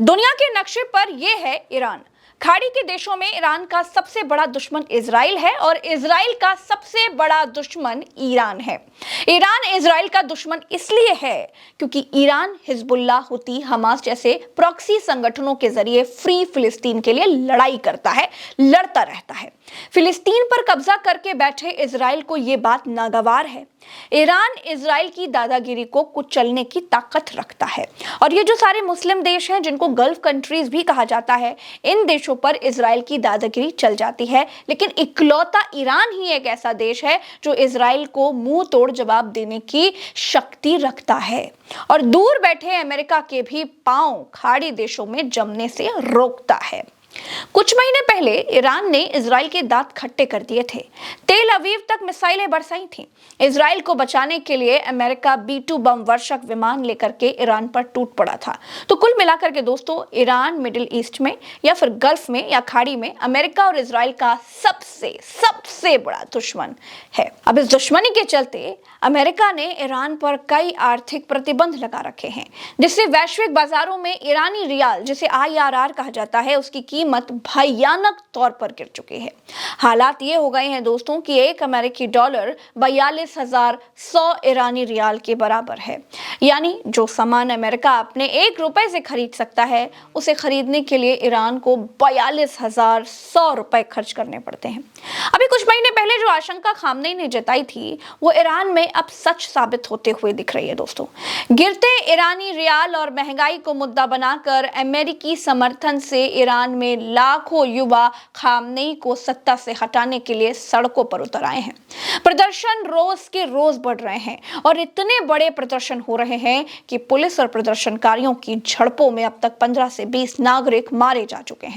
दुनिया के नक्शे पर यह है ईरान। खाड़ी के देशों में ईरान का सबसे बड़ा दुश्मन इजराइल है और इजराइल का सबसे बड़ा दुश्मन ईरान है। ईरान इजराइल का दुश्मन इसलिए है क्योंकि ईरान हिजबुल्लाह, हुती, हमास जैसे प्रॉक्सी संगठनों के जरिए फ्री फिलिस्तीन के लिए लड़ाई करता है, लड़ता रहता है। फिलिस्तीन पर कब्जा करके बैठे इजराइल को यह बात नागवार है। ईरान इजराइल की दादागिरी को कुचलने की ताकत रखता है और ये जो सारे मुस्लिम देश हैं जिनको गल्फ कंट्रीज भी कहा जाता है, इन देशों पर इजराइल की दादागिरी चल जाती है। लेकिन इकलौता ईरान ही एक ऐसा देश है जो इजराइल को मुंह तोड़ जवाब देने की शक्ति रखता है और दूर बैठे अमेरिका के भी पांव खाड़ी देशों में जमने से रोकता है। कुछ महीने पहले ईरान ने इजराइल के दांत खट्टे कर दिए थे। तेल अवीव तक मिसाइलें बरसाई थीं। इजराइल को बचाने के लिए अमेरिका B-2 बम वर्षक विमान लेकर के ईरान पर टूट पड़ा था। तो कुल मिलाकर के दोस्तों, ईरान मिडिल ईस्ट में या फिर गल्फ में या खाड़ी में अमेरिका और इजराइल का सबसे बड़ा दुश्मन है। अब इस दुश्मनी के चलते अमेरिका ने ईरान पर कई आर्थिक प्रतिबंध लगा रखे हैं, जिससे वैश्विक बाजारों में ईरानी रियाल, जिसे IRR कहा जाता है, उसकी कीमत भयानक तौर पर गिर चुकी है। हालात ये हो गए हैं दोस्तों कि एक अमेरिकी डॉलर 42,100 ईरानी रियाल के बराबर है। यानी जो सामान अमेरिका अपने 1 रुपए से खरीद सकता है, उसे खरीदने के लिए ईरान को 42,100 रुपए खर्च करने पड़ते हैं। अभी कुछ महीने पहले जो आशंका खामनेई ने जताई थी, वो ईरान में अब सच साबित होते हुए दिख रही है दोस्तों। गिरते ईरानी रियाल और महंगाई को मुद्दा बनाकर अमेरिकी समर्थन से ईरान में लाखों युवा खामनेई को सत्ता से हटाने के लिए सड़कों पर उतर आए हैं। प्रदर्शन रोज के रोज बढ़ रहे हैं और इतने बड़े प्रदर्शन हो रहे हैं कि पुलिस और प्रदर्शनकारियों की झड़पों में अब तक 15 से 20 नागरिक मारे जा चुके हैं।